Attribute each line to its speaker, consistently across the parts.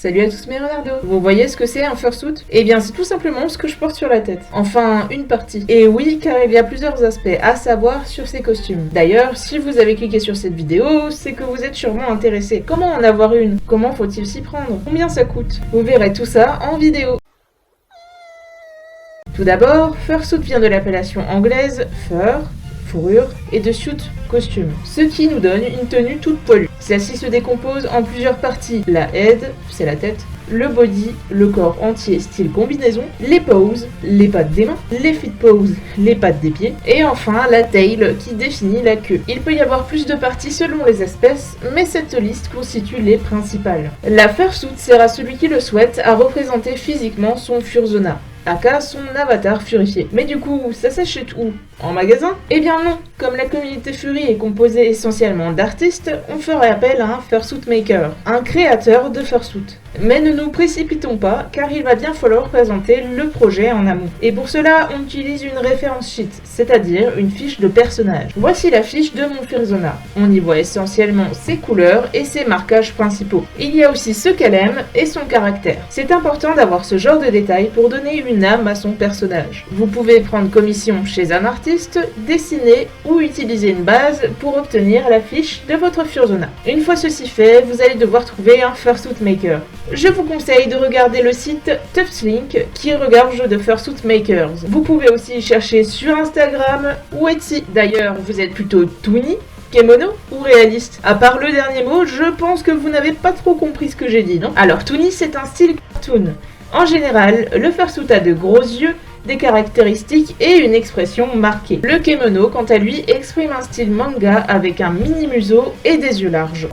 Speaker 1: Salut à tous mes renardos. Vous voyez ce que c'est un fursuit? Eh bien c'est tout simplement ce que je porte sur la tête. Enfin, une partie. Et oui, car il y a plusieurs aspects à savoir sur ces costumes. D'ailleurs, si vous avez cliqué sur cette vidéo, c'est que vous êtes sûrement intéressé. Comment en avoir une? Comment faut-il s'y prendre? Combien ça coûte? Vous verrez tout ça en vidéo. Tout d'abord, fursuit vient de l'appellation anglaise fur, fourrure, et de suit, costume, ce qui nous donne une tenue toute poilue. Celle-ci se décompose en plusieurs parties. La head, c'est la tête, le body, le corps entier style combinaison, les paws, les pattes des mains, les feet paws, les pattes des pieds, et enfin la tail qui définit la queue. Il peut y avoir plus de parties selon les espèces, mais cette liste constitue les principales. La fursuit sert à celui qui le souhaite à représenter physiquement son fursona, aka son avatar furifié. Mais du coup, ça s'achète où? En magasin? Eh bien non, comme la communauté Furry est composée essentiellement d'artistes, on ferait appel à un fursuit maker, un créateur de fursuit. Mais ne nous précipitons pas, car il va bien falloir présenter le projet en amont. Et pour cela, on utilise une référence sheet, c'est-à-dire une fiche de personnage. Voici la fiche de mon fursona. On y voit essentiellement ses couleurs et ses marquages principaux. Il y a aussi ce qu'elle aime et son caractère. C'est important d'avoir ce genre de détails pour donner une âme à son personnage. Vous pouvez prendre commission chez un artiste, dessiner ou utiliser une base pour obtenir la fiche de votre fursona. Une fois ceci fait, vous allez devoir trouver un fursuit maker. Je vous conseille de regarder le site Tuftslink qui regorge de fursuit makers. Vous pouvez aussi chercher sur Instagram ou Etsy. D'ailleurs, vous êtes plutôt Toonie, Kemono ou réaliste? À part le dernier mot, je pense que vous n'avez pas trop compris ce que j'ai dit, non? Alors Toonie, c'est un style cartoon. En général, le fursuit a de gros yeux, des caractéristiques et une expression marquée. Le kemono, quant à lui, exprime un style manga avec un mini museau et des yeux larges.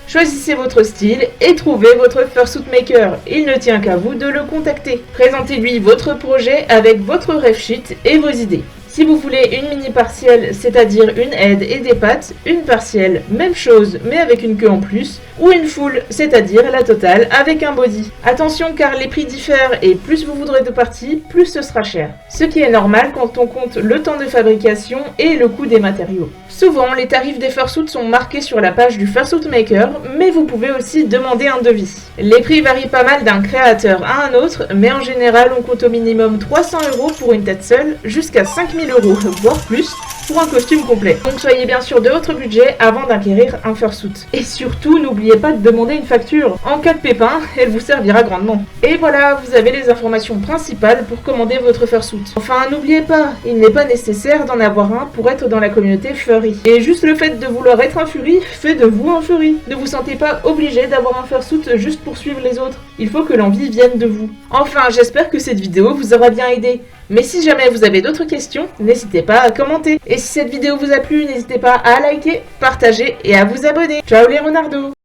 Speaker 1: Choisissez votre style et trouvez votre fursuit maker. Il ne tient qu'à vous de le contacter. Présentez-lui votre projet avec votre ref sheet et vos idées. Si vous voulez une mini partielle, c'est-à-dire une head et des pattes, une partielle, même chose mais avec une queue en plus, ou une full, c'est-à-dire la totale avec un body. Attention car les prix diffèrent et plus vous voudrez de parties, plus ce sera cher. Ce qui est normal quand on compte le temps de fabrication et le coût des matériaux. Souvent, les tarifs des fursuits sont marqués sur la page du fursuit maker, mais vous pouvez aussi demander un devis. Les prix varient pas mal d'un créateur à un autre, mais en général on compte au minimum 300 € pour une tête seule, jusqu'à 5000 €, voire plus, pour un costume complet. Donc soyez bien sûr de votre budget avant d'acquérir un fursuit. Et surtout, n'oubliez pas de demander une facture. En cas de pépin, elle vous servira grandement. Et voilà, vous avez les informations principales pour commander votre fursuit. Enfin, n'oubliez pas, il n'est pas nécessaire d'en avoir un pour être dans la communauté furry. Et juste le fait de vouloir être un furry fait de vous un furry. Ne vous sentez pas obligé d'avoir un fursuit juste pour suivre les autres. Il faut que l'envie vienne de vous. Enfin, j'espère que cette vidéo vous aura bien aidé. Mais si jamais vous avez d'autres questions, n'hésitez pas à commenter. Et si cette vidéo vous a plu, n'hésitez pas à liker, partager et à vous abonner. Ciao les renardos!